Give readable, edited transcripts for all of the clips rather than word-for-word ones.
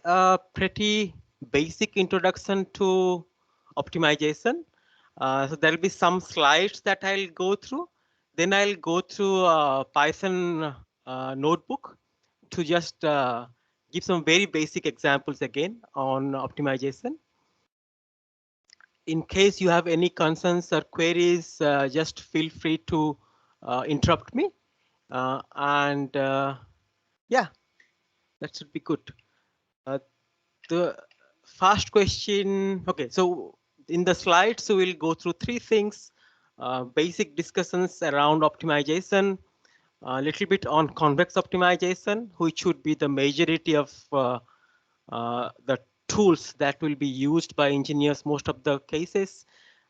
a pretty basic introduction to optimization. So there'll be some slides that I'll go through. Then I'll go through Python notebook to just give some very basic examples again on optimization. In case you have any concerns or queries, just feel free to interrupt me. Yeah, that should be good. The first question, okay, so in the slides, so we'll go through three things, basic discussions around optimization, a little bit on convex optimization, which would be the majority of the tools that will be used by engineers most of the cases,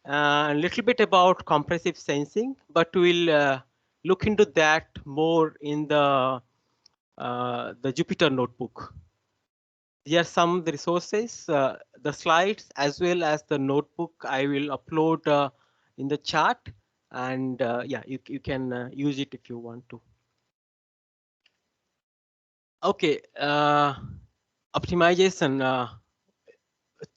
a little bit about compressive sensing, but we'll look into that more in the Jupyter notebook. Here are some of the resources, the slides as well as the notebook I will upload in the chat, and yeah, you can use it if you want to. Okay, optimization.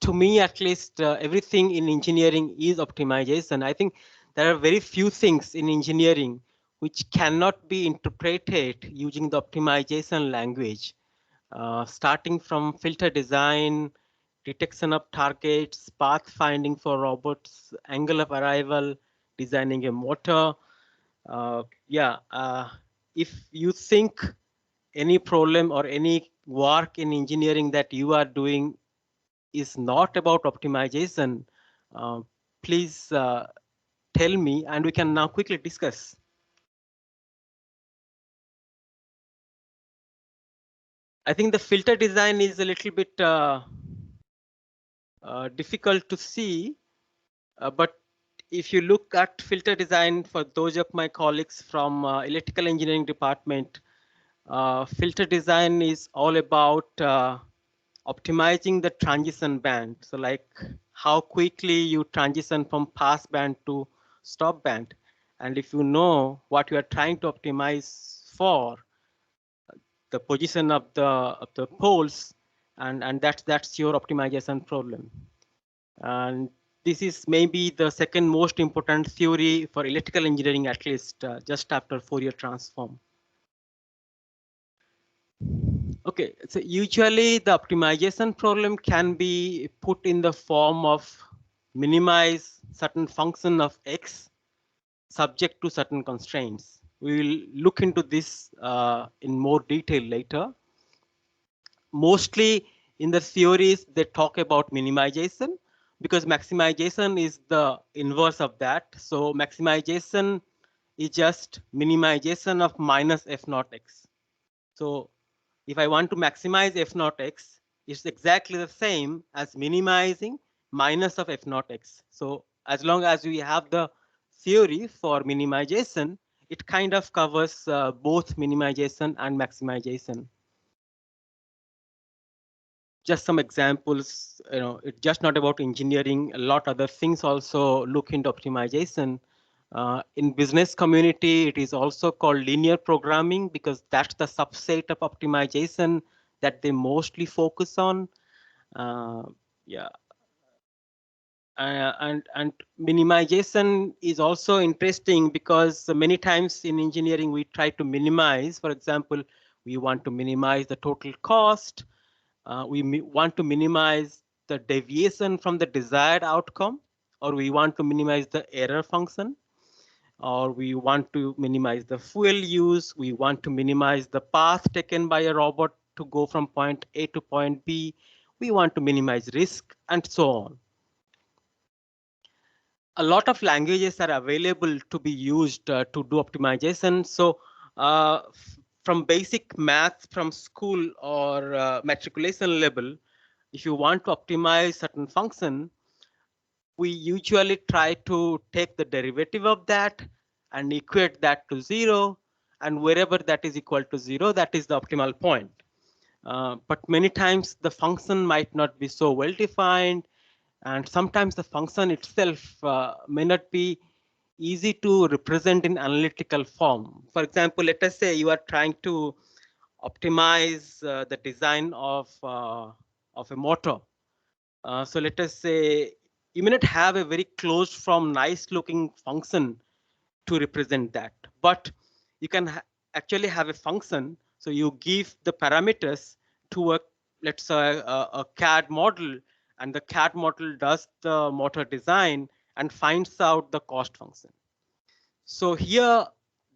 To me, at least, everything in engineering is optimization. I think there are very few things in engineering which cannot be interpreted using the optimization language. Starting from filter design, detection of targets, path finding for robots, angle of arrival, designing a motor. If you think any problem or any work in engineering that you are doing is not about optimization, uh, please tell me and we can now quickly discuss. I think the filter design is a little bit difficult to see, but if you look at filter design for those of my colleagues from electrical engineering department, filter design is all about optimizing the transition band. So like how quickly you transition from pass band to stop band. And if you know what you are trying to optimize for, the position of the poles, and that's your optimization problem. And this is maybe the second most important theory for electrical engineering, at least just after Fourier transform. Okay, so usually the optimization problem can be put in the form of minimize certain function of x subject to certain constraints. We will look into this in more detail later. Mostly in the theories, they talk about minimization because maximization is the inverse of that. So maximization is just minimization of minus f naught x. So if I want to maximize f naught x, it's exactly the same as minimizing minus of f naught x. So as long as we have the theory for minimization, it kind of covers both minimization and maximization. Just some examples, it's just not about engineering. A lot other things also look into optimization. In business community, it is also called linear programming because that's the subset of optimization that they mostly focus on. Yeah. And minimization is also interesting because many times in engineering we try to minimize. For example, we want to minimize the total cost. We want to minimize the deviation from the desired outcome, or we want to minimize the error function, or we want to minimize the fuel use. We want to minimize the path taken by a robot to go from point A to point B. We want to minimize risk and so on. A lot of languages are available to be used to do optimization. So from basic math from school or matriculation level, if you want to optimize certain function, we usually try to take the derivative of that and equate that to 0. And wherever that is equal to 0, that is the optimal point. But many times the function might not be so well defined. And sometimes the function itself may not be easy to represent in analytical form. For example, let us say you are trying to optimize the design of of a motor. So let us say you may not have a very closed form, nice looking function to represent that, but you can actually have a function. So you give the parameters to a, let's say a CAD model, and the CAD model does the motor design and finds out the cost function. So here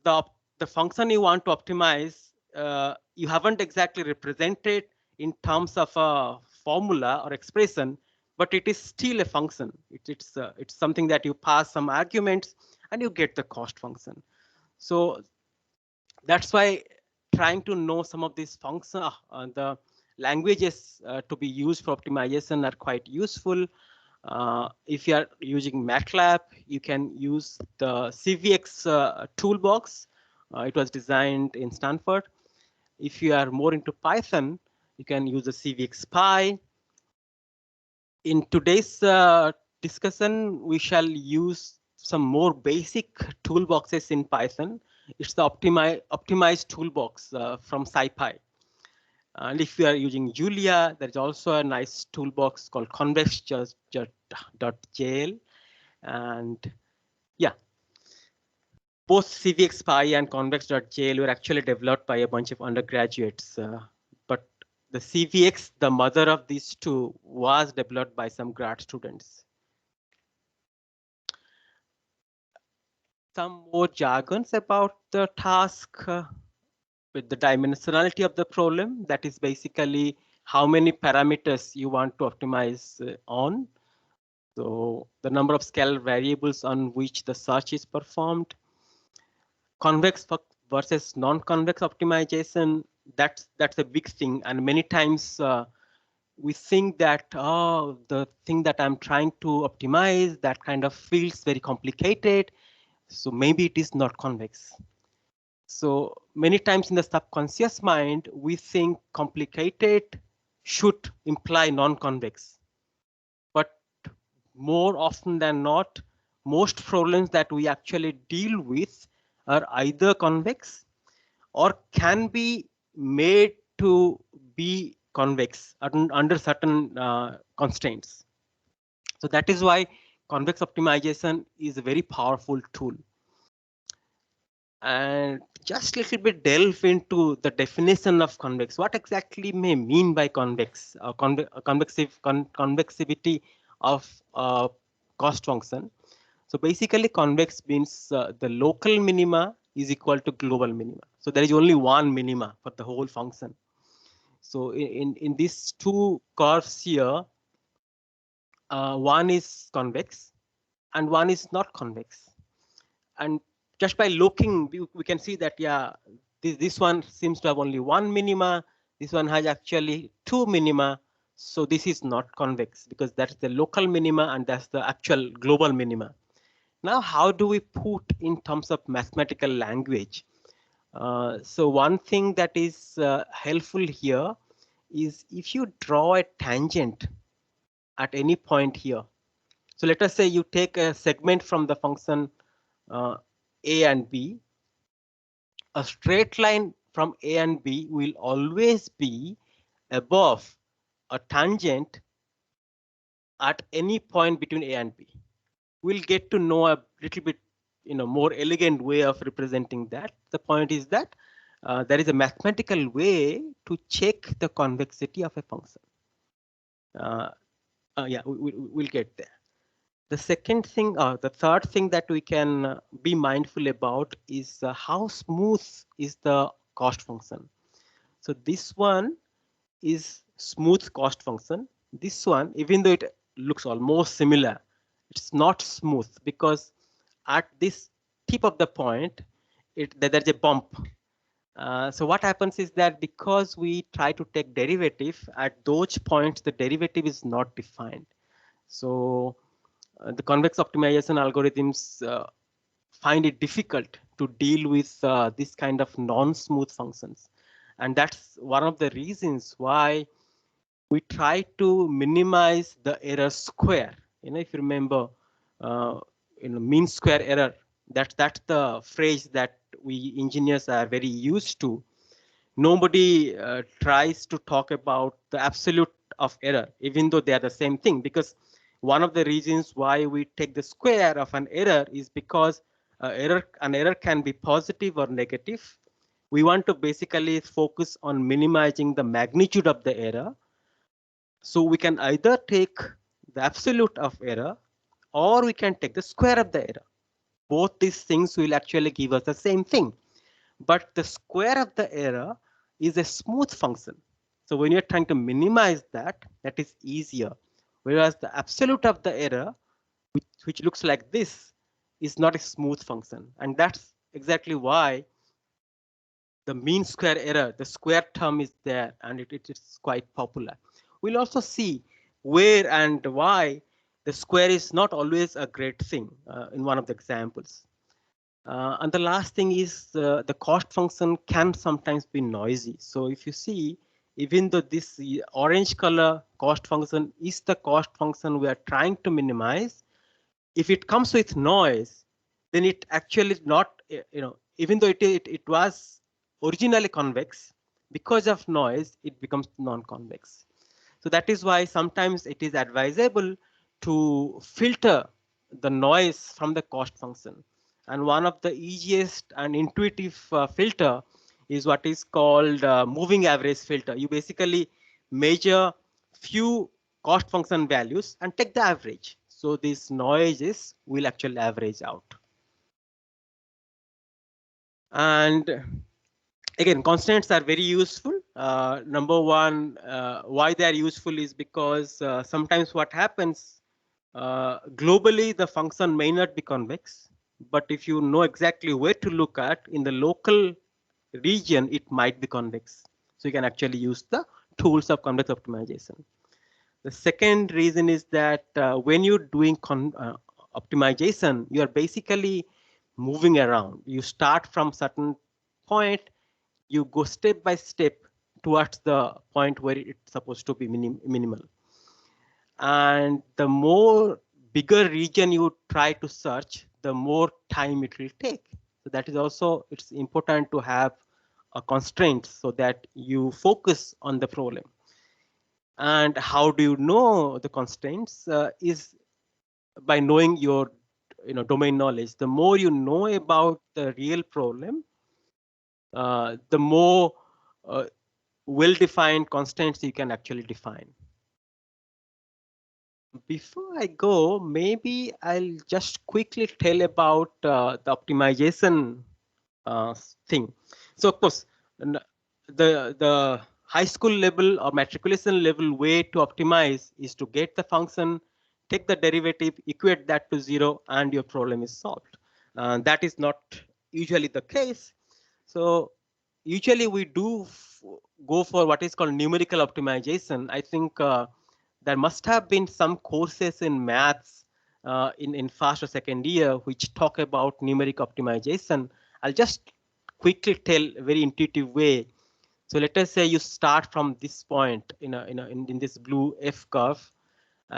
the the function you want to optimize, you haven't exactly represented in terms of a formula or expression, but it is still a function. It's something that you pass some arguments and you get the cost function. So that's why trying to know some of these functions, the languages to be used for optimization are quite useful. If you are using MATLAB, you can use the CVX toolbox. It was designed in Stanford. If you are more into Python, you can use the CVXPy. In today's discussion, we shall use some more basic toolboxes in Python. It's the optimized toolbox from SciPy. And if you are using Julia, there is also a nice toolbox called convex.jl. And yeah, both CVXPy and convex.jl were actually developed by a bunch of undergraduates. But the CVX, the mother of these two, was developed by some grad students. Some more jargons about the task with the dimensionality of the problem. That is basically how many parameters you want to optimize on. So the number of scalar variables on which the search is performed. Convex versus non-convex optimization, that's a big thing. And many times we think that, oh, the thing that I'm trying to optimize, that kind of feels very complicated. So maybe it is not convex. So many times in the subconscious mind, we think complicated should imply non-convex. But more often than not, most problems that we actually deal with are either convex or can be made to be convex under certain constraints. So that is why convex optimization is a very powerful tool. And just a little bit delve into the definition of convex. What exactly may mean by convex, convexivity of cost function? So basically, convex means the local minima is equal to global minima. So there is only one minima for the whole function. So in these two curves here, one is convex and one is not convex. And just by looking, we can see that, yeah, this one seems to have only one minima. This one has actually two minima. So this is not convex because that's the local minima and that's the actual global minima. Now, how do we put in terms of mathematical language? So one thing that is helpful here is if you draw a tangent at any point here. So let us say you take a segment from the function a and b. A straight line from A and B will always be above a tangent at any point between A and B. We'll get to know a little bit, more elegant way of representing that. The point is that there is a mathematical way to check the convexity of a function. Yeah, we'll get there. The second thing, the third thing that we can be mindful about is how smooth is the cost function. So this one is smooth cost function. This one, even though it looks almost similar, it's not smooth because at this tip of the point, there's a bump. So what happens is that because we try to take derivative at those points, the derivative is not defined. So the convex optimization algorithms find it difficult to deal with this kind of non-smooth functions. And that's one of the reasons why we try to minimize the error square. If you remember, mean square error, that's the phrase that we engineers are very used to. Nobody tries to talk about the absolute of error, even though they are the same thing, because one of the reasons why we take the square of an error is because an error can be positive or negative. We want to basically focus on minimizing the magnitude of the error. So we can either take the absolute of error, or we can take the square of the error. Both these things will actually give us the same thing. But the square of the error is a smooth function. So when you're trying to minimize that, that is easier. Whereas the absolute of the error, which looks like this, is not a smooth function. And that's exactly why the mean square error, the square term is there, and it is quite popular. We'll also see where and why the square is not always a great thing in one of the examples. And the last thing is the cost function can sometimes be noisy. So if you see, even though this orange color cost function is the cost function we are trying to minimize, if it comes with noise, then it actually is not, even though it was originally convex, because of noise, it becomes non-convex. So that is why sometimes it is advisable to filter the noise from the cost function. And one of the easiest and intuitive filter is what is called moving average filter. You basically measure few cost function values and take the average. So these noises will actually average out. And again, constraints are very useful. Number one, why they are useful is because sometimes what happens, globally, the function may not be convex, but if you know exactly where to look at in the local region, it might be convex. So you can actually use the tools of convex optimization. The second reason is that when you're doing optimization, you are basically moving around. You start from certain point, you go step by step towards the point where it's supposed to be minimal. And the more bigger region you try to search, the more time it will take. So that is also, it's important to have a constraint so that you focus on the problem. And how do you know the constraints is by knowing your domain knowledge. The more you know about the real problem, the more well-defined constraints you can actually define. Before I go, maybe I'll just quickly tell about the optimization thing. So of course, the high school level or matriculation level way to optimize is to get the function, take the derivative, equate that to 0, and your problem is solved. That is not usually the case. So usually we do go for what is called numerical optimization. I think there must have been some courses in maths in first or second year which talk about numeric optimization. I'll just quickly tell a very intuitive way. So let us say you start from this point in this blue F curve.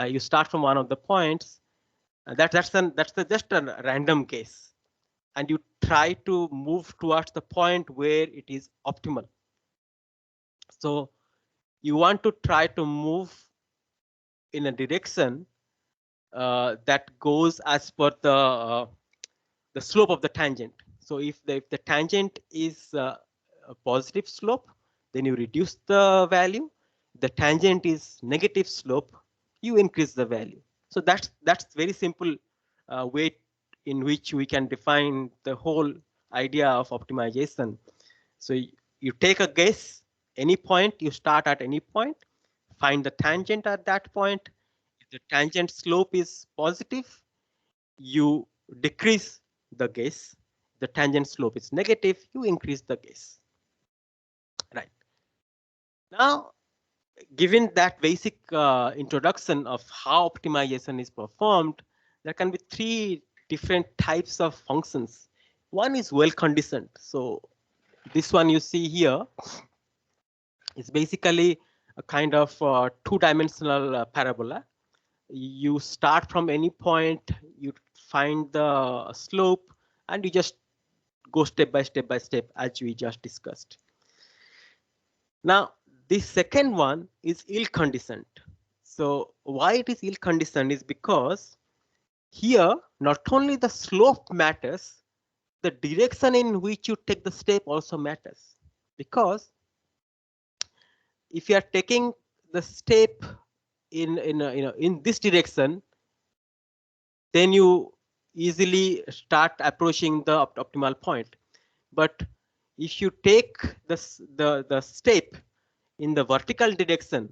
You start from one of the points. Just a random case, and you try to move towards the point where it is optimal. So you want to try to move in a direction that goes as per the slope of the tangent. So if the tangent is a positive slope, then you reduce the value. The tangent is negative slope, you increase the value. So that's very simple way in which we can define the whole idea of optimization. So you take a guess, any point, you start at any point, find the tangent at that point. If the tangent slope is positive, you decrease the guess. The tangent slope is negative, you increase the guess. Right. Now, given that basic introduction of how optimization is performed, there can be three different types of functions. One is well conditioned. So this one you see here is basically a kind of two-dimensional parabola. You start from any point, you find the slope, and you just go step by step as we just discussed. Now, This second one is ill-conditioned. So why it is ill-conditioned is because here not only the slope matters, the direction in which you take the step also matters. Because if you are taking the step in this direction, then you easily start approaching the optimal point. But if you take the step in the vertical direction,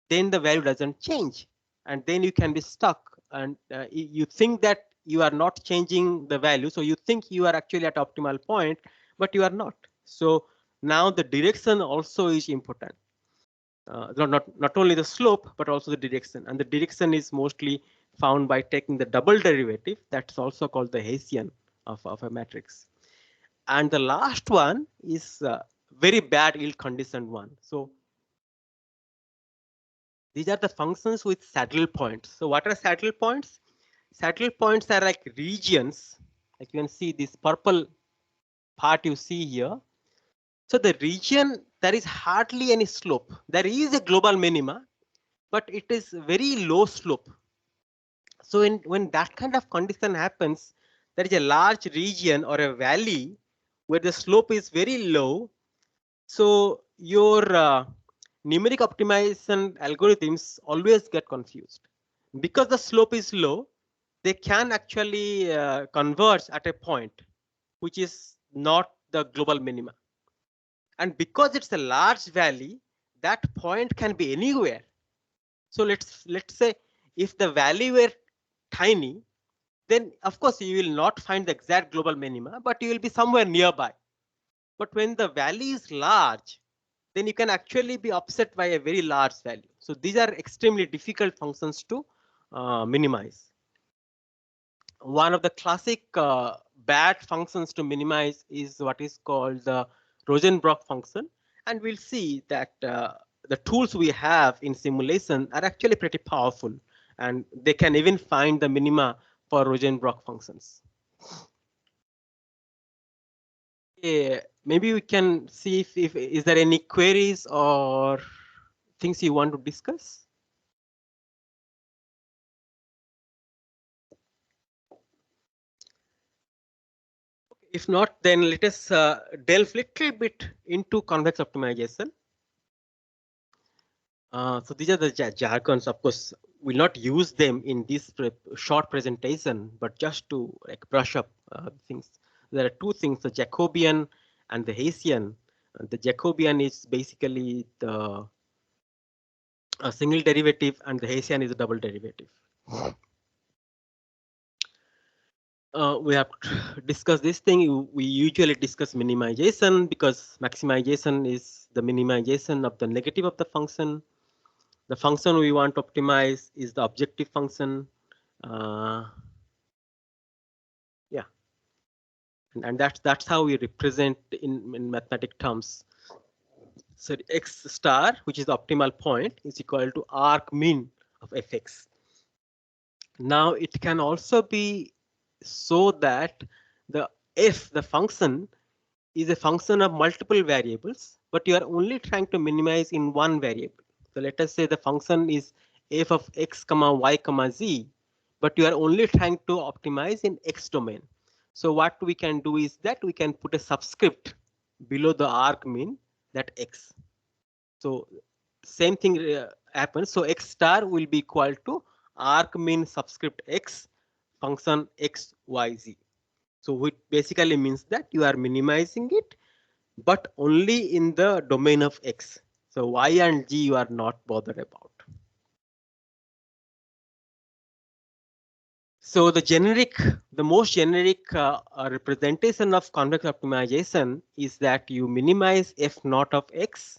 then the value doesn't change, and then you can be stuck, and you think that you are not changing the value, so you think you are actually at optimal point, but you are not. So now the direction also is important. Not only the slope, but also the direction. And the direction is mostly found by taking the double derivative. That's also called the Hessian of a matrix. And the last one is very bad ill-conditioned one. So these are the functions with saddle points. So what are saddle points? Saddle points are like regions. Like you can see this purple part you see here. So the region, there is hardly any slope. There is a global minima, but it is very low slope. So when that kind of condition happens, there is a large region or a valley where the slope is very low. So your numeric optimization algorithms always get confused. Because the slope is low, they can actually converge at a point which is not the global minima. And because it's a large valley, that point can be anywhere. So let's say if the valley were tiny, then of course you will not find the exact global minima, but you will be somewhere nearby. But when the valley is large, then you can actually be upset by a very large value. So these are extremely difficult functions to minimize. One of the classic bad functions to minimize is what is called the Rosenbrock function. And we'll see that the tools we have in simulation are actually pretty powerful, and they can even find the minima for Rosenbrock functions. Yeah, maybe we can see if is there any queries or things you want to discuss. If not, then let us delve little bit into convex optimization. So these are the jargons. Of course, we'll not use them in this short presentation, but just to like brush up things. There are two things: the Jacobian and the Hessian. The Jacobian is basically the a single derivative, and the Hessian is a double derivative. We have discussed this thing. We usually discuss minimization because maximization is the minimization of the negative of the function. The function we want to optimize is the objective function. Yeah, and that's how we represent in mathematic terms. So x star, which is the optimal point, is equal to arc mean of fx. Now it can also be so that the function is a function of multiple variables, but you are only trying to minimize in one variable. So let us say the function is f of x comma y comma z, but you are only trying to optimize in x domain. So what we can do is that we can put a subscript below the arc mean, that x. So same thing happens. So x star will be equal to arc mean subscript x function x y z. So it basically means that you are minimizing it, but only in the domain of x. So y and g you are not bothered about. So the most generic representation of convex optimization is that you minimize f naught of x.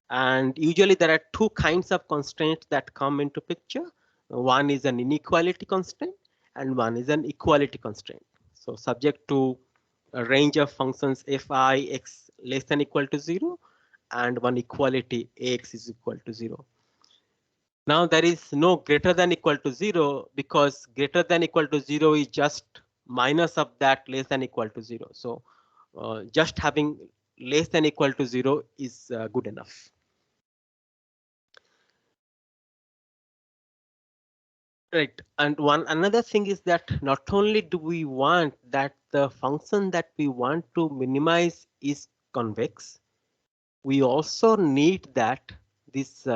And usually there are two kinds of constraints that come into picture. One is an inequality constraint and one is an equality constraint. So subject to a range of functions fi x less than equal to 0 and one equality ax is equal to 0. Now there is no greater than equal to 0 because greater than equal to 0 is just minus of that less than equal to 0. So just having less than equal to 0 is good enough. Right. And one another thing is that not only do we want that the function that we want to minimize is convex, we also need that these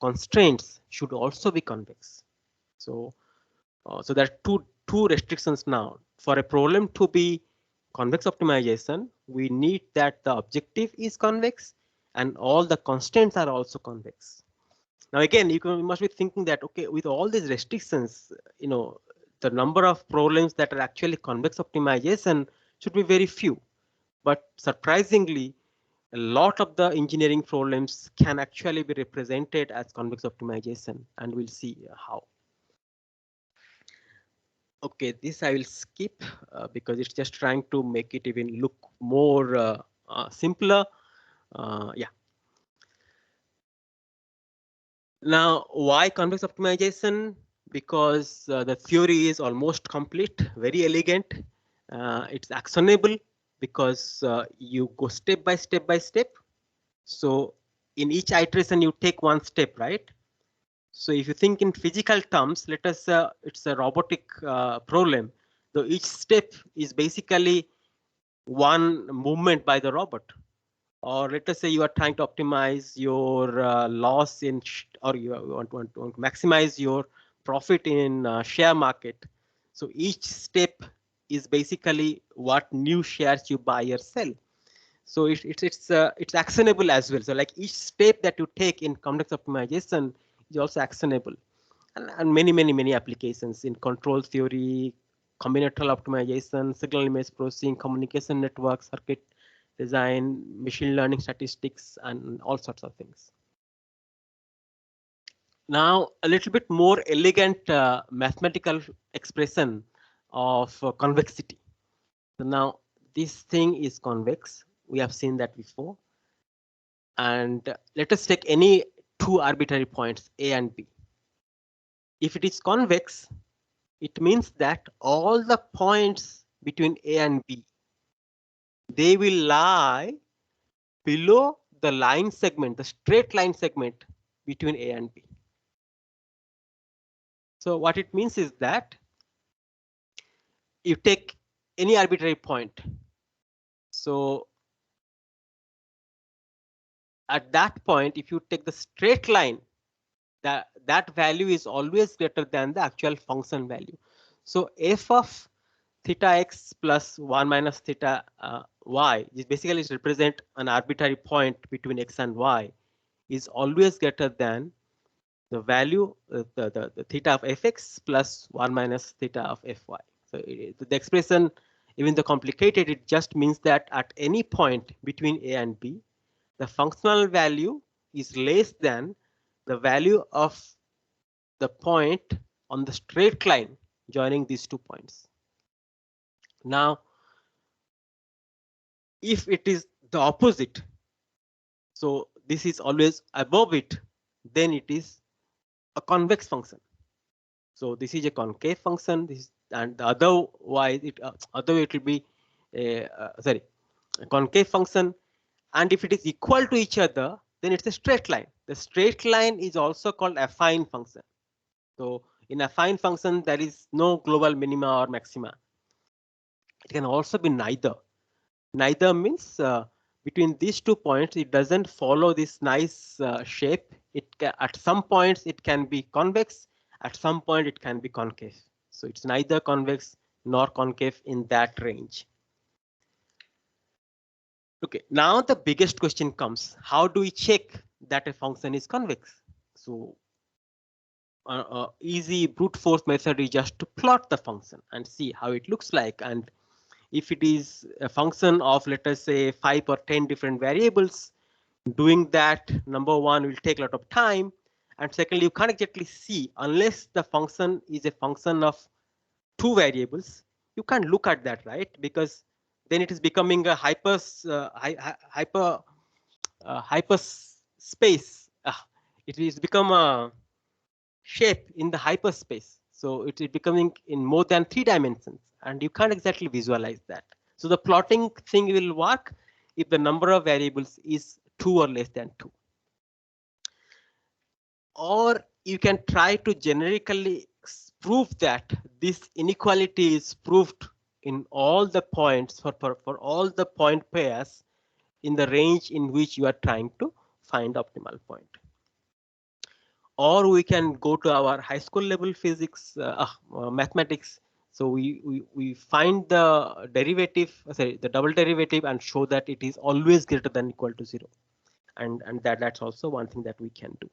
constraints should also be convex. So, so there are two restrictions now. For a problem to be convex optimization, we need that the objective is convex and all the constraints are also convex. Now again, you must be thinking that okay, with all these restrictions, you know, the number of problems that are actually convex optimization should be very few. But surprisingly, a lot of the engineering problems can actually be represented as convex optimization, and we'll see how. Okay, this I will skip because it's just trying to make it even look more simpler. Yeah. Now, why convex optimization? Because the theory is almost complete, very elegant. It's actionable because you go step by step by step. So in each iteration, you take one step, right? So if you think in physical terms, let us, it's a robotic problem. So each step is basically one movement by the robot. Or let us say you are trying to optimize your loss in, or you want to maximize your profit in share market. So each step is basically what new shares you buy or sell. So it's actionable as well. So like each step that you take in convex optimization is also actionable, and many applications in control theory, combinatorial optimization, signal image processing, communication network, circuit design, machine learning statistics, and all sorts of things. Now, a little bit more elegant mathematical expression of convexity. So now this thing is convex. We have seen that before. And let us take any two arbitrary points, A and B. If it is convex, it means that all the points between A and B, they will lie below the line segment, the straight line segment between A and B. So what it means is that you take any arbitrary point. So at that point, if you take the straight line, that value is always greater than the actual function value. So f of theta x plus 1 minus theta y is basically represent an arbitrary point between x and y is always greater than the value the theta of fx plus 1 minus theta of fy. So the expression, even though complicated, it just means that at any point between a and b, the functional value is less than the value of the point on the straight line joining these 2 points. Now, if it is the opposite, so this is always above it, then it is a convex function. So this is a concave function. This and the otherwise it will be sorry, a concave function. And if it is equal to each other, then it's a straight line. The straight line is also called affine function. So in affine function, there is no global minima or maxima. It can also be neither. Neither means between these 2 points, it doesn't follow this nice shape. At some points it can be convex, at some point it can be concave. So it's neither convex nor concave in that range. Okay, now the biggest question comes: how do we check that a function is convex? So easy brute force method is just to plot the function and see how it looks like. And if it is a function of, let us say, 5 or 10 different variables, doing that, number one, will take a lot of time. And secondly, you can't exactly see unless the function is a function of 2 variables. You can't look at that, right? Because then it is becoming a hyperspace. It is become a shape in the hyperspace. So it is becoming in more than 3 dimensions, and you can't exactly visualize that. So the plotting thing will work if the number of variables is 2 or less than 2. Or you can try to generically prove that this inequality is proved in all the points for all the point pairs in the range in which you are trying to find optimal point. Or we can go to our high school level physics, mathematics. So we find the derivative, sorry, the double derivative and show that it is always greater than equal to 0. And that's also one thing that we can do.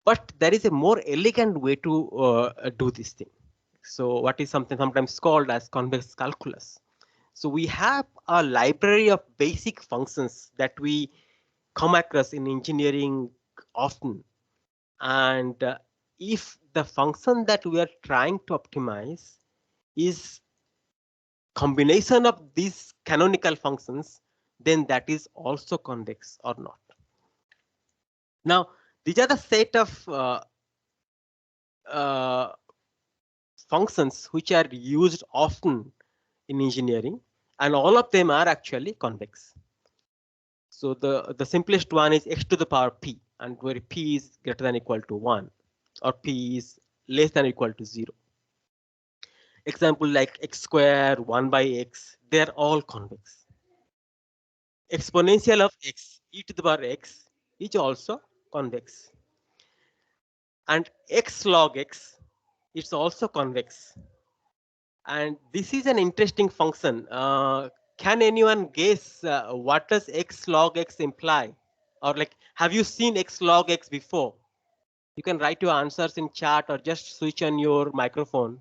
But there is a more elegant way to do this thing. So what is something sometimes called as convex calculus. So we have a library of basic functions that we come across in engineering often. And if the function that we are trying to optimize is combination of these canonical functions, then that is also convex or not. Now, these are the set of uh, functions which are used often in engineering, and all of them are actually convex. So the simplest one is x to the power p, and where p is greater than or equal to 1, or p is less than or equal to 0. Example like x square, 1 by x, they are all convex. Exponential of x, e to the power x, is also convex. And x log x, it's also convex. And this is an interesting function. Can anyone guess what does x log x imply? Or like, have you seen x log x before? You can write your answers in chat or just switch on your microphone.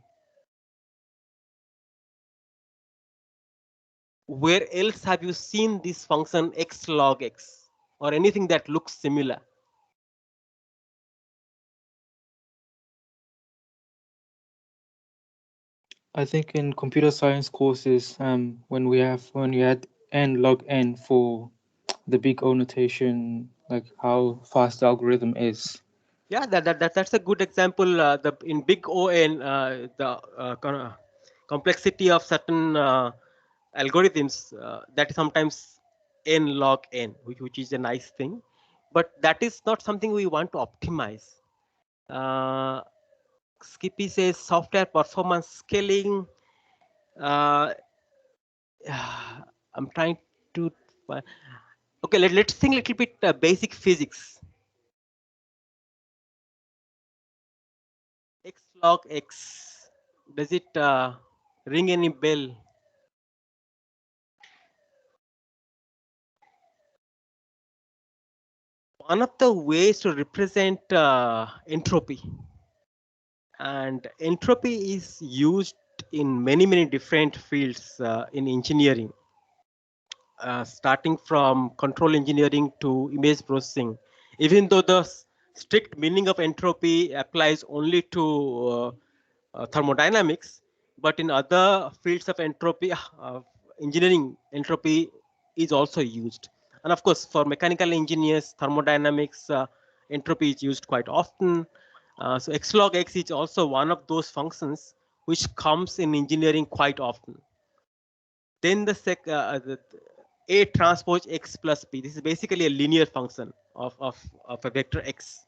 Where else have you seen this function x log x or anything that looks similar? I think in computer science courses, when you had n log n for the big O notation, like how fast the algorithm is. Yeah, that's a good example. The in big ON, the complexity of certain algorithms that is sometimes n log n, which is a nice thing, but that is not something we want to optimize. Uh, Skippy says software performance scaling. Uh, I'm trying to. Okay, let's think a little bit basic physics. X log x. Does it ring any bell? One of the ways to represent entropy, and entropy is used in many different fields in engineering, starting from control engineering to image processing. Even though the strict meaning of entropy applies only to thermodynamics, but in other fields of entropy, engineering, entropy is also used. And of course, for mechanical engineers, thermodynamics, entropy is used quite often. So x log x is also one of those functions which comes in engineering quite often. Then the a transpose x plus b. This is basically a linear function of a vector x,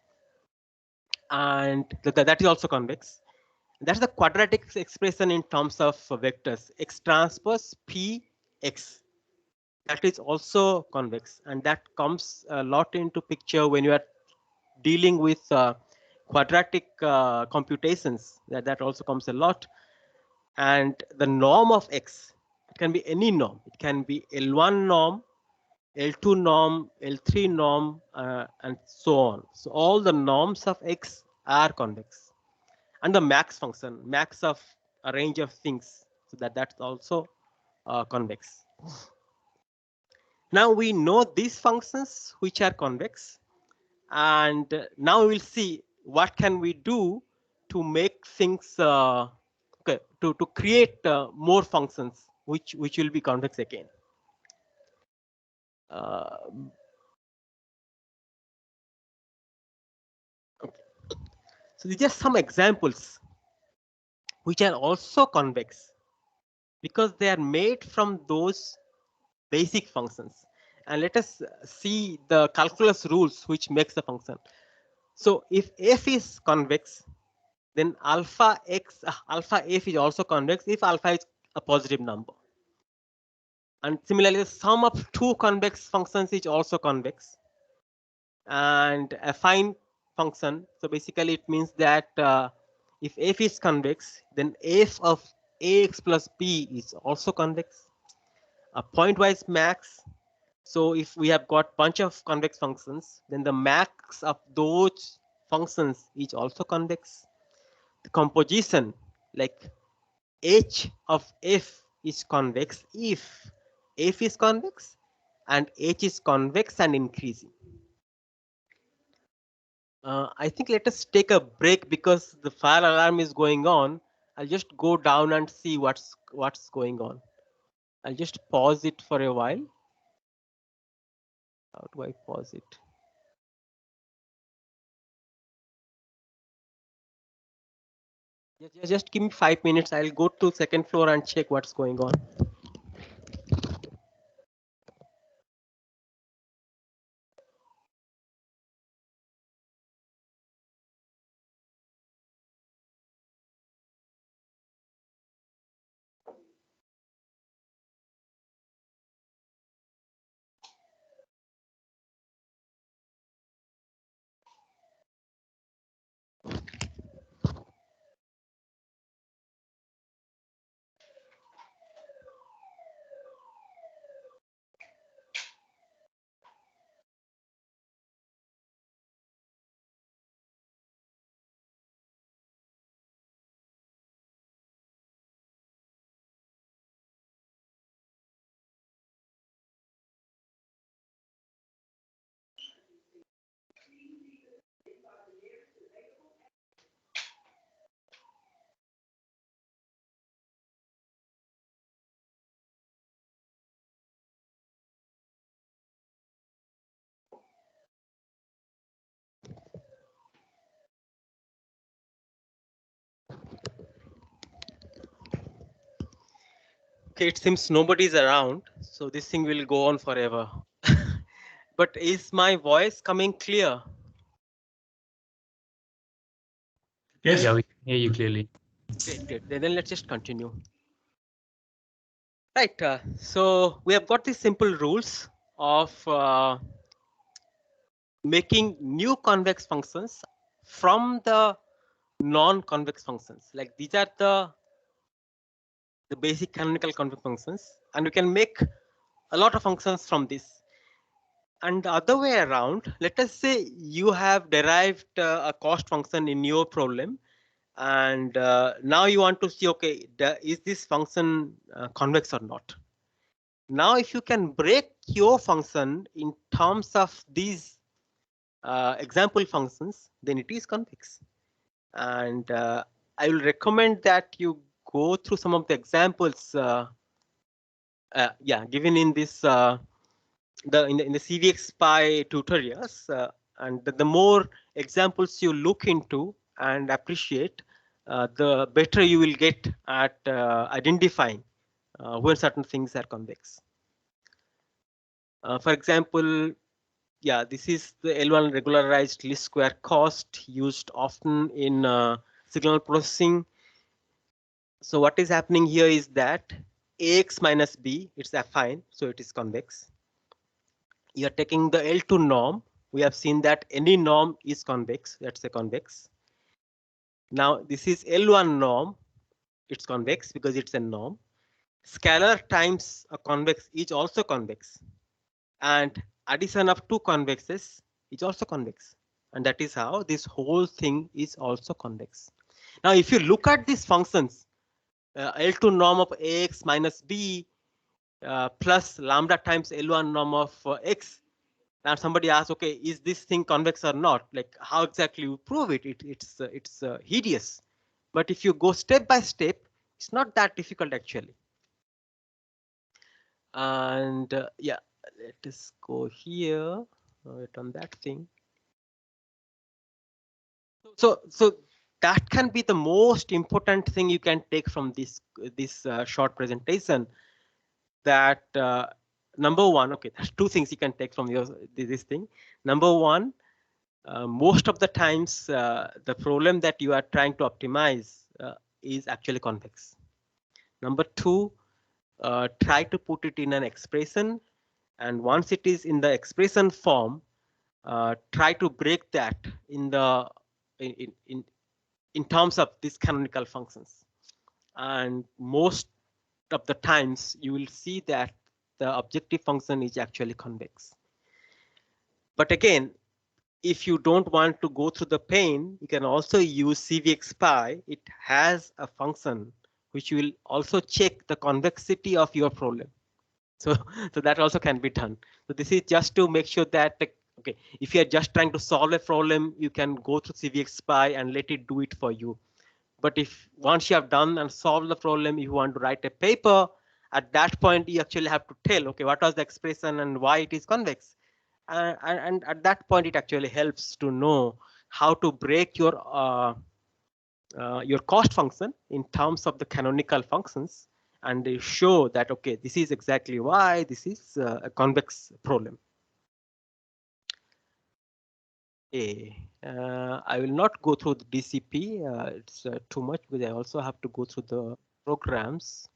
and that is also convex. That's the quadratic expression in terms of vectors x transpose p x. That is also convex, and that comes a lot into picture when you are dealing with quadratic computations. That also comes a lot. And the norm of x, it can be any norm. It can be L1 norm, L2 norm, L3 norm, and so on. So all the norms of x are convex. And the max function, max of a range of things, so that's also convex. Now we know these functions which are convex, and now we'll see what can we do to make things okay, to create more functions which will be convex again. Uh, okay. So these are some examples which are also convex because they are made from those basic functions. And let us see the calculus rules which makes the function. So if f is convex, then alpha f is also convex if alpha is a positive number. And similarly, the sum of two convex functions is also convex. And affine function, so basically it means that if f is convex, then f of ax plus b is also convex. A pointwise max, so if we have got bunch of convex functions, then the max of those functions is also convex. The composition, like h of f is convex if f is convex and h is convex and increasing. I think let us take a break because the fire alarm is going on. I'll just go down and see what's going on. I'll just pause it for a while. How do I pause it? Just give me 5 minutes. I'll go to second floor and check what's going on. Okay, it seems nobody's around, so this thing will go on forever. But is my voice coming clear? Yes. Yeah, we can hear you clearly. Great. Then let's just continue. Right. So we have got these simple rules of making new convex functions from the non-convex functions. Like these are the basic canonical convex functions, and we can make a lot of functions from this. And the other way around, let us say you have derived a cost function in your problem, and now you want to see, okay, is this function convex or not? Now, if you can break your function in terms of these example functions, then it is convex. And I will recommend that you go through some of the examples, given in this in the CVXPy tutorials, and the more examples you look into and appreciate, the better you will get at identifying when certain things are convex. For example, this is the L1 regularized least square cost used often in signal processing. So what is happening here is that Ax minus B, it's affine, so it is convex. You are taking the L2 norm. We have seen that any norm is convex. That's a convex. Now this is L1 norm. It's convex because it's a norm. Scalar times a convex is also convex. And addition of two convexes is also convex. And that is how this whole thing is also convex. Now, if you look at these functions, L2 norm of Ax minus B plus lambda times L1 norm of X. Now somebody asks, okay, is this thing convex or not? Like how exactly you prove it? It's hideous. But if you go step by step, it's not that difficult actually. And let us go here. Wait on that thing. So that can be the most important thing you can take from this short presentation. That number one, okay, there's two things you can take from this thing. Number one, most of the times the problem that you are trying to optimize is actually convex. Number two, try to put it in an expression, and once it is in the expression form, try to break that in the in terms of these canonical functions. And most of the times you will see that the objective function is actually convex. But again, if you don't want to go through the pain, you can also use CVXPy. It has a function which will also check the convexity of your problem. So, so that also can be done. So this is just to make sure that, okay, if you are just trying to solve a problem, you can go through CVXPy and let it do it for you. But if once you have done and solved the problem, if you want to write a paper, at that point you actually have to tell, okay, what was the expression and why it is convex. And at that point, it actually helps to know how to break your cost function in terms of the canonical functions, and they show that, okay, this is exactly why this is a convex problem. I will not go through the DCP. It's too much because I also have to go through the programs.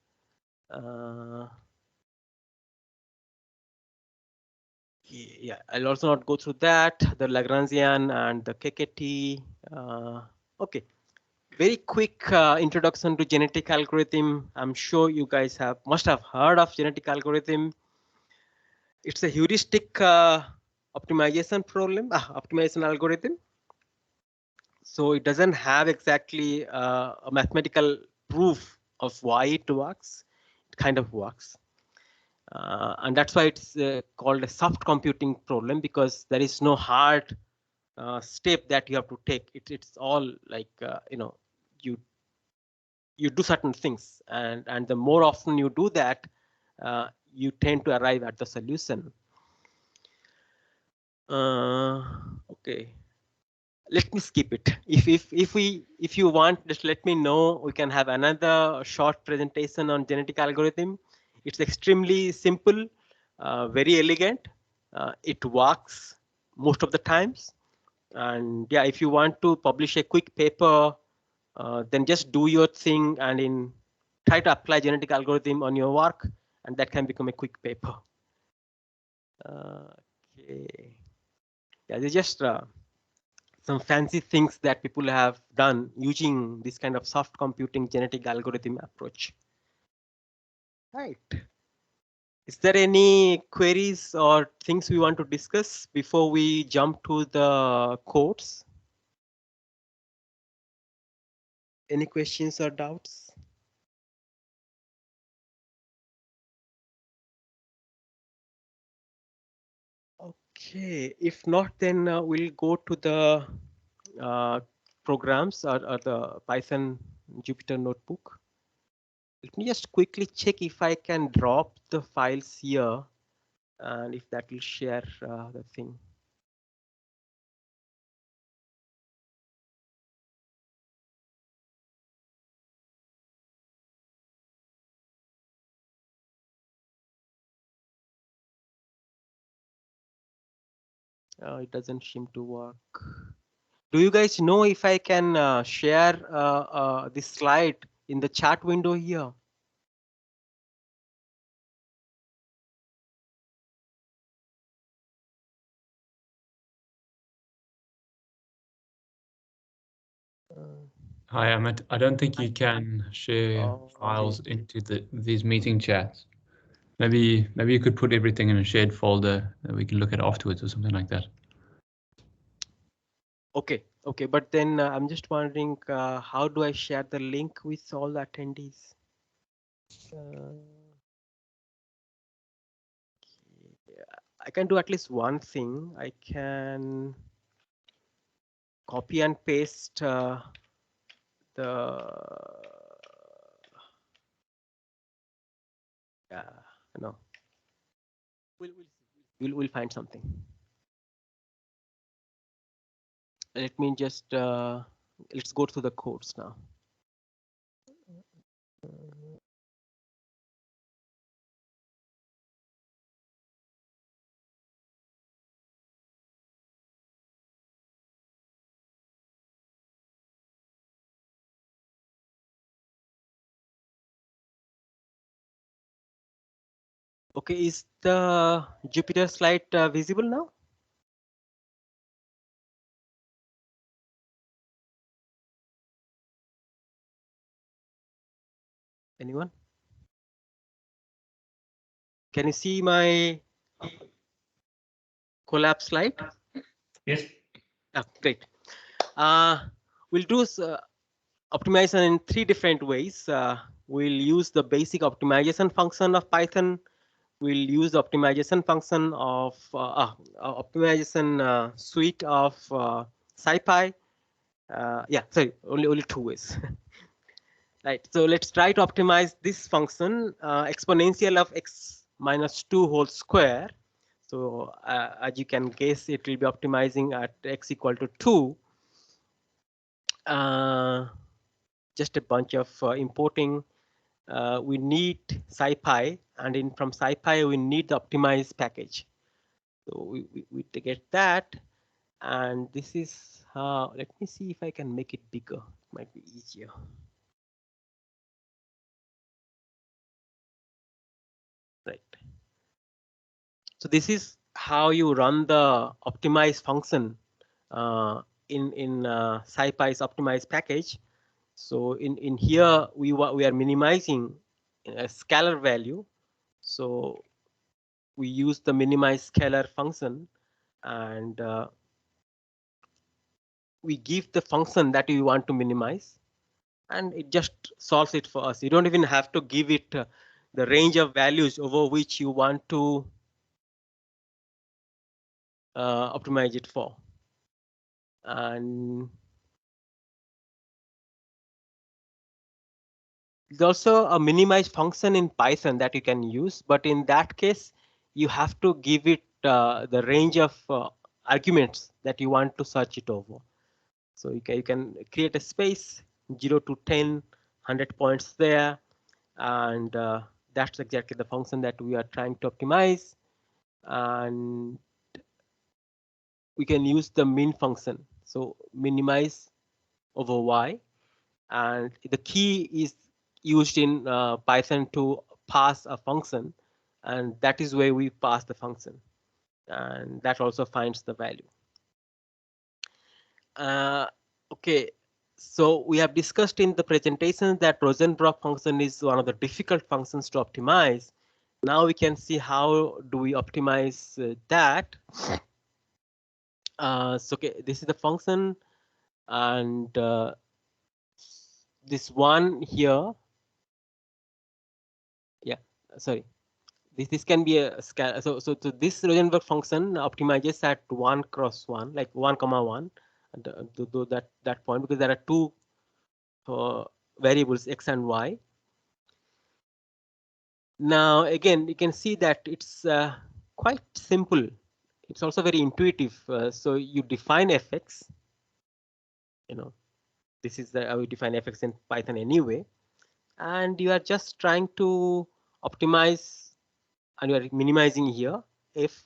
Yeah, I'll also not go through that, the Lagrangian and the KKT. Okay, very quick introduction to genetic algorithm. I'm sure you guys must have heard of genetic algorithm. It's a heuristic optimization problem, optimization algorithm. So it doesn't have exactly a mathematical proof of why it works. It kind of works. And that's why it's called a soft computing problem, because there is no hard step that you have to take. It's all like, you do certain things, and the more often you do that, you tend to arrive at the solution. Okay, let me skip it. If you want, just let me know. We can have another short presentation on genetic algorithm. It's extremely simple, very elegant. It works most of the times. And yeah, if you want to publish a quick paper, then just do your thing and try to apply genetic algorithm on your work, and that can become a quick paper. Okay. Yeah, there's just some fancy things that people have done using this kind of soft computing genetic algorithm approach. Right. Is there any queries or things we want to discuss before we jump to the codes? Any questions or doubts? Okay, if not, then we'll go to the programs or the Python Jupyter notebook. Let me just quickly check if I can drop the files here, and if that will share the thing. It doesn't seem to work. Do you guys know if I can share this slide in the chat window here? Hi, Amit. I don't think you can share Oh, files into these meeting chats. Maybe you could put everything in a shared folder that we can look at afterwards or something like that. okay, okay, but then I'm just wondering, how do I share the link with all the attendees? I can do at least one thing. I can copy and paste the no. We'll find something. Let me just let's go through the codes now. Okay, is the Jupyter slide visible now? Anyone? Can you see my collab slide? Yes. Great. We'll do optimization in 3 different ways. We'll use the basic optimization function of Python. We'll use the optimization function of optimization suite of SciPy. Yeah, sorry, only 2 ways. Right. So let's try to optimize this function exponential of x minus 2 whole square. So as you can guess, it will be optimizing at x equal to 2. Just a bunch of importing. We need SciPy, and from SciPy we need the optimized package. So we get that, and this is let me see if I can make it bigger. It might be easier. Right. So this is how you run the optimized function in SciPy's optimized package. So in here we are minimizing a scalar value. So we use the minimize scalar function, and we give the function that we want to minimize, and it just solves it for us. You don't even have to give it the range of values over which you want to optimize it for. And there's also a minimize function in Python that you can use, but in that case, you have to give it the range of arguments that you want to search it over. So you can create a space 0 to 10, 100 points there, and that's exactly the function that we are trying to optimize. And we can use the min function. So minimize over y, and the key is used in Python to pass a function, and that is where we pass the function, and that also finds the value. Okay, so we have discussed in the presentation that Rosenbrock function is one of the difficult functions to optimize. Now we can see how do we optimize that. So okay, this is the function, and this one here. Yeah, sorry. This can be a scalar. So this Rosenberg function optimizes at 1 cross 1, like 1 comma 1, to that point, because there are 2 variables x and y. Now again, you can see that it's quite simple. It's also very intuitive. So you define fx. This is how we define fx in Python anyway, and you are just trying to optimize, and you are minimizing here f,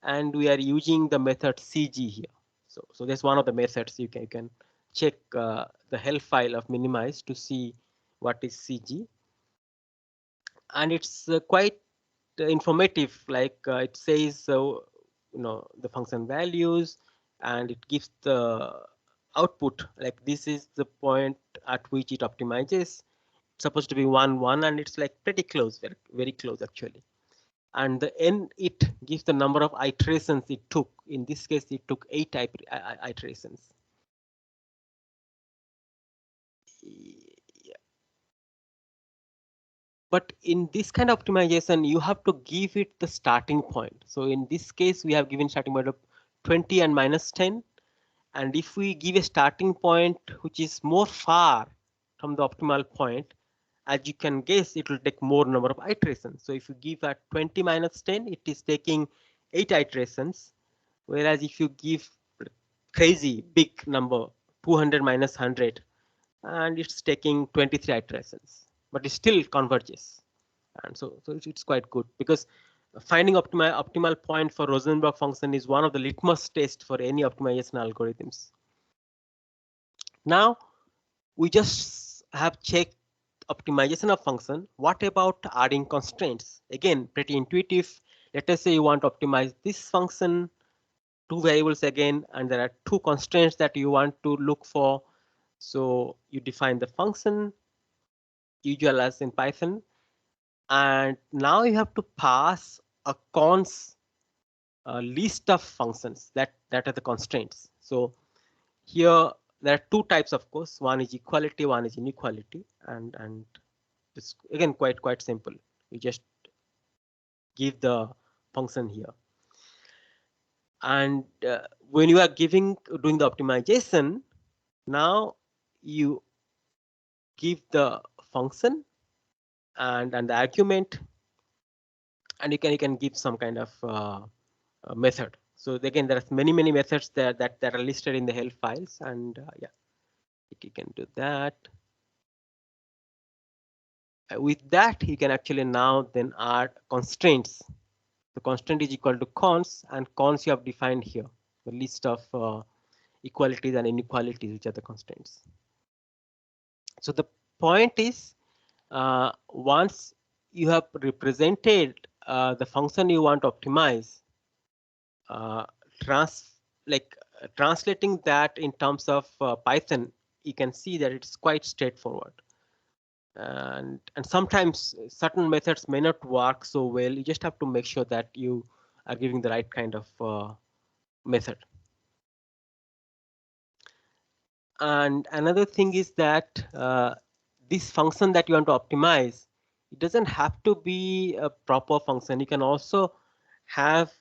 and we are using the method cg here. So that's one of the methods. You can check the help file of minimize to see what is cg, and it's quite informative. Like it says the function values, and it gives the output, like this is the point at which it optimizes. It's supposed to be 1 1, and it's like pretty close, very, very close actually. And the end, it gives the number of iterations it took. In this case, it took 8 iterations. Yeah. But in this kind of optimization, you have to give it the starting point. So in this case, we have given starting point of 20 and minus 10. And if we give a starting point which is more far from the optimal point, as you can guess, it will take more number of iterations. So if you give at 20 minus 10, it is taking 8 iterations. Whereas if you give crazy big number, 200 minus 100, and it's taking 23 iterations, but it still converges. And so it's quite good, because finding optimal point for Rosenberg function is one of the litmus tests for any optimization algorithms. Now we just have checked optimization of function, what about adding constraints? Again, pretty intuitive. Let us say you want to optimize this function, two variables again, and there are two constraints that you want to look for. So you define the function, usual as in Python, and now you have to pass a cons list of functions that are the constraints. So here there are two types, of course. One is equality, one is inequality, and it's again quite simple. You just give the function here, and when you are doing the optimization, now you give the function and the argument, and you can give some kind of method. So again, there are many methods there that are listed in the help files, and yeah, you can do that. With that, you can actually now then add constraints. The constraint is equal to cons, and cons you have defined here, the list of equalities and inequalities, which are the constraints. So the point is, once you have represented the function you want to optimize, translating that in terms of Python, you can see that it's quite straightforward. And sometimes certain methods may not work so well. You just have to make sure that you are giving the right kind of method. And another thing is that this function that you want to optimize, it doesn't have to be a proper function. You can also have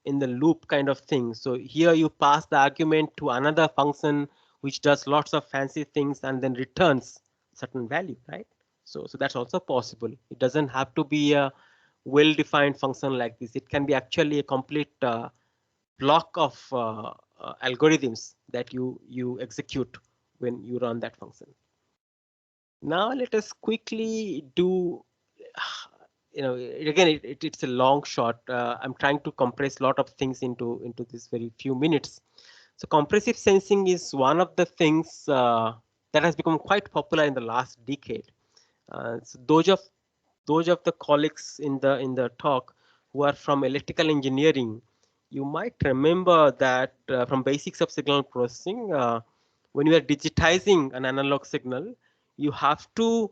in the loop kind of thing. So here you pass the argument to another function which does lots of fancy things and then returns certain value, right? So that's also possible. It doesn't have to be a well-defined function like this. It can be actually a complete block of algorithms that you execute when you run that function. Now let us quickly do, again, it's a long shot. I'm trying to compress a lot of things into this very few minutes. So compressive sensing is one of the things that has become quite popular in the last decade. So those of the colleagues in the talk who are from electrical engineering, you might remember that from basics of signal processing, when you are digitizing an analog signal, you have to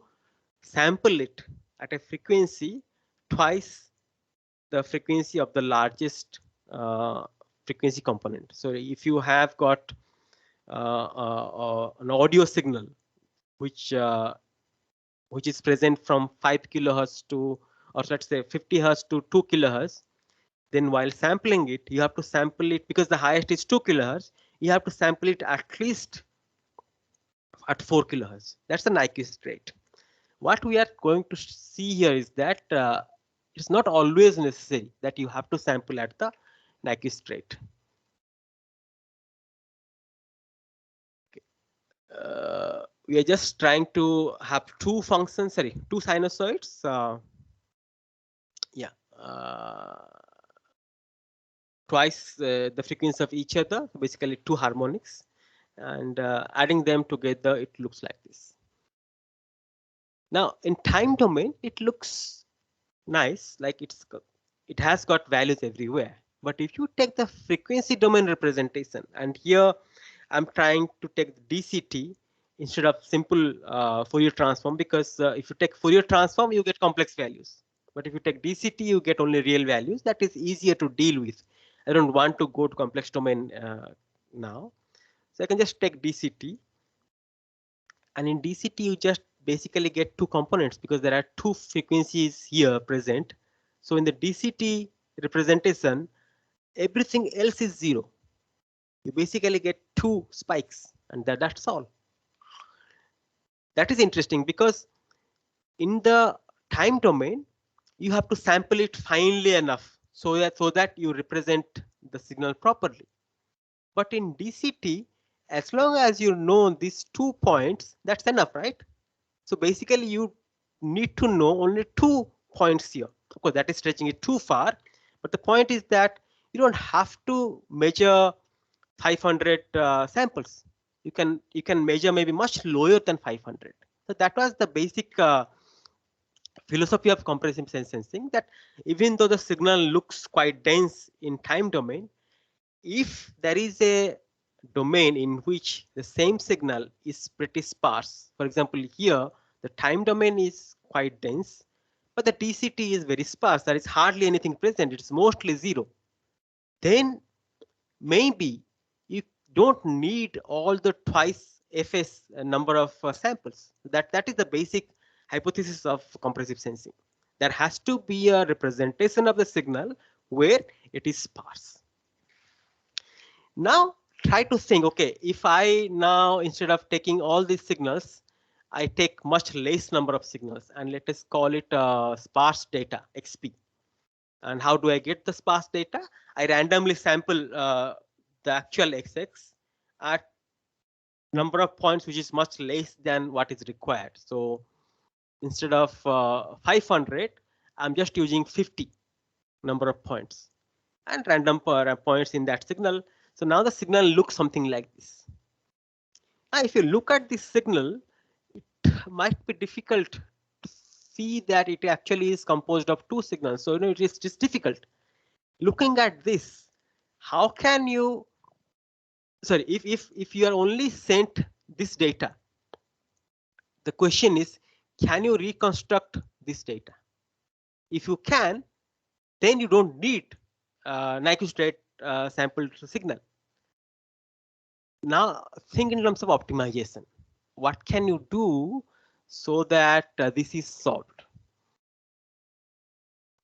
sample it at a frequency twice the frequency of the largest frequency component. So if you have got an audio signal which is present from 5 kilohertz to, or let's say 50 hertz to 2 kilohertz, then while sampling it, you have to sample it, because the highest is 2 kilohertz, you have to sample it at least at 4 kilohertz. That's the Nyquist rate. What we are going to see here is that it's not always necessary that you have to sample at the Nyquist rate. We are just trying to have two sinusoids. Twice the frequency of each other, basically two harmonics, and adding them together, it looks like this. Now in time domain, it looks nice, like it has got values everywhere. But if you take the frequency domain representation, and here I'm trying to take the DCT instead of simple Fourier transform, because if you take Fourier transform, you get complex values. But if you take DCT, you get only real values. That is easier to deal with. I don't want to go to complex domain now. So I can just take DCT. And in DCT, you just basically get two components because there are two frequencies here present. So in the DCT representation, everything else is 0. You basically get two spikes, and that's all. That is interesting because in the time domain, you have to sample it finely enough so that you represent the signal properly. But in DCT, as long as you know these 2 points, that's enough, right? So basically, you need to know only 2 points here. Of course, that is stretching it too far. But the point is that you don't have to measure 500 samples. You can measure maybe much lower than 500. So that was the basic philosophy of compressive sense sensing, that even though the signal looks quite dense in time domain, if there is a domain in which the same signal is pretty sparse, for example, here the time domain is quite dense, but the DCT is very sparse, there is hardly anything present, it's mostly zero, then maybe you don't need all the twice fs number of samples. That is the basic hypothesis of compressive sensing. There has to be a representation of the signal where it is sparse. Now try to think, okay, if I now, instead of taking all these signals, I take much less number of signals, and let us call it sparse data, XP. And how do I get the sparse data? I randomly sample the actual XX at number of points which is much less than what is required. So instead of 500, I'm just using 50 number of points and random points in that signal. So now the signal looks something like this. Now if you look at this signal, it might be difficult to see that it actually is composed of two signals. So it is just difficult. Looking at this, how can you, sorry, if you are only sent this data, the question is, can you reconstruct this data? If you can, then you don't need Nyquist sample signal. Now think in terms of optimization. What can you do so that this is solved?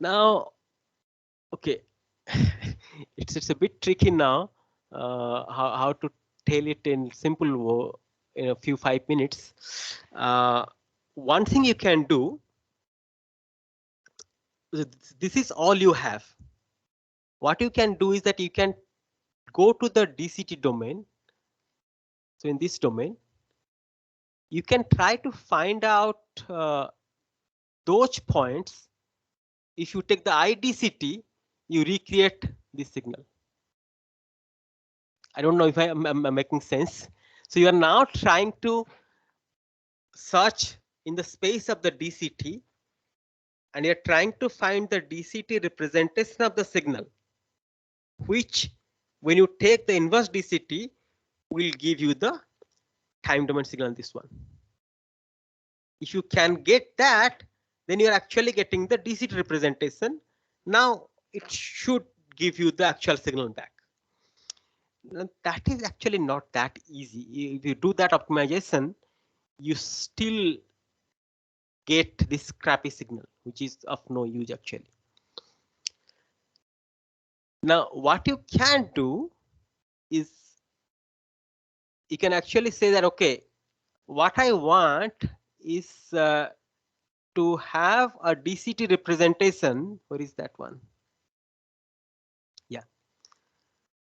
Now, okay, it's a bit tricky now how to tell it in simple in a few 5 minutes. One thing you can do, this is all you have. What you can do is that you can go to the DCT domain. So in this domain, you can try to find out those points. If you take the IDCT, you recreate this signal. I don't know if I'm making sense. So you are now trying to search in the space of the DCT, and you're trying to find the DCT representation of the signal, which when you take the inverse DCT will give you the time domain signal in this one. If you can get that, then you're actually getting the DCT representation. Now it should give you the actual signal back. That is actually not that easy. If you do that optimization, you still get this crappy signal, which is of no use actually. Now, what you can do is you can actually say that, okay, what I want is to have a DCT representation. Where is that one? Yeah,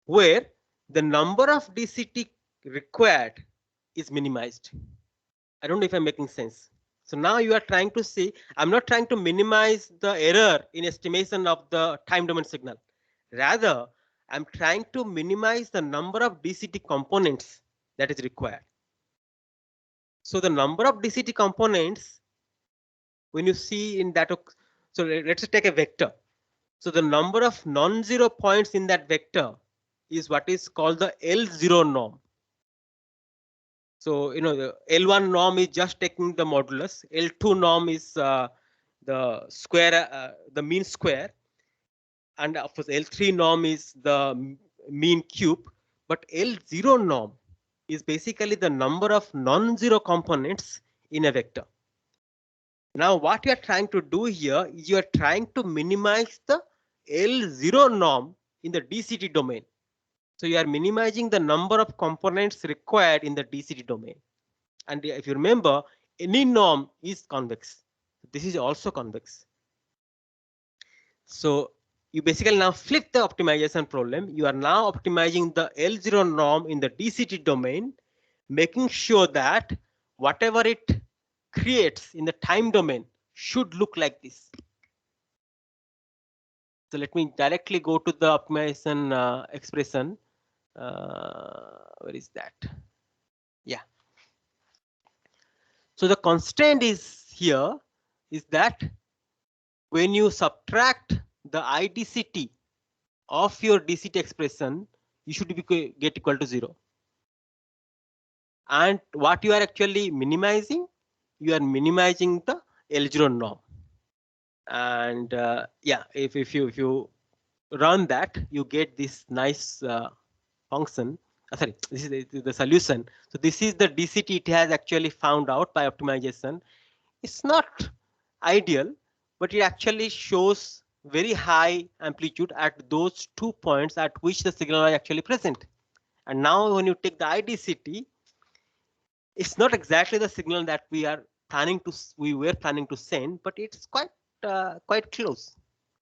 where the number of DCT required is minimized. I don't know if I'm making sense. So now you are trying to see, I'm not trying to minimize the error in estimation of the time domain signal. Rather, I'm trying to minimize the number of DCT components that is required. So the number of DCT components, when you see in that, so let's take a vector. So the number of non-zero points in that vector is what is called the L0 norm. So, you know, the L1 norm is just taking the modulus. L2 norm is the square, the mean square. And of course, L3 norm is the mean cube. But L0 norm is basically the number of non-zero components in a vector. Now, what you are trying to do here is you are trying to minimize the L0 norm in the DCT domain. So you are minimizing the number of components required in the DCT domain. And if you remember, any norm is convex. This is also convex. So you basically now flip the optimization problem. You are now optimizing the L0 norm in the DCT domain, making sure that whatever it creates in the time domain should look like this. So let me directly go to the optimization expression. Where is that? Yeah. So the constraint is here is that when you subtract the IDCT of your DCT expression, you should get equal to 0. And what you are actually minimizing, you are minimizing the L0 norm. And yeah, if you run that, you get this nice function. Sorry, this is the solution. So this is the DCT it has actually found out by optimization. It's not ideal, but it actually shows very high amplitude at those 2 points at which the signal are actually present. And now when you take the IDCT, it's not exactly the signal that we were planning to send, but it's quite close.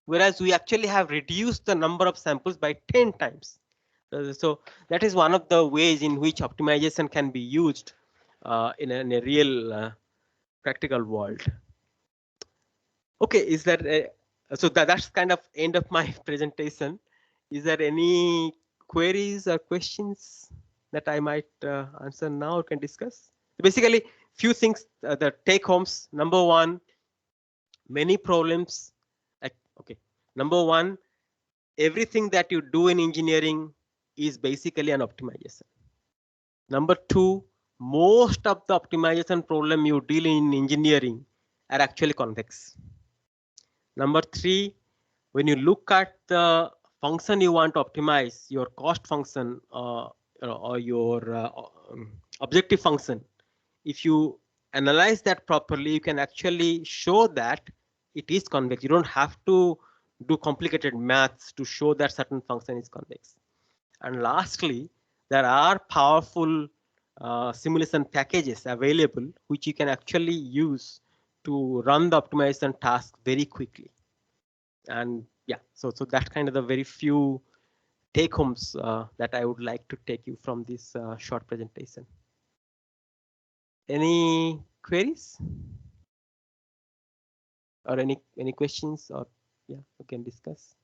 Whereas we actually have reduced the number of samples by 10 times. So that is one of the ways in which optimization can be used in a real practical world. Okay, is that so that's kind of end of my presentation. Is there any queries or questions that I might answer now or can discuss? Basically, few things, the take homes. Number one, many problems. Okay, number one, everything that you do in engineering is basically an optimization. Number two, most of the optimization problem you deal in engineering are actually convex. Number three, when you look at the function you want to optimize, your cost function or your objective function, if you analyze that properly, you can actually show that it is convex. You don't have to do complicated maths to show that certain function is convex. And lastly, there are powerful simulation packages available which you can actually use to run the optimization task very quickly. And yeah, so that's kind of the very few take homes that I would like to take you from this short presentation. Any queries or any questions, or yeah, we can discuss.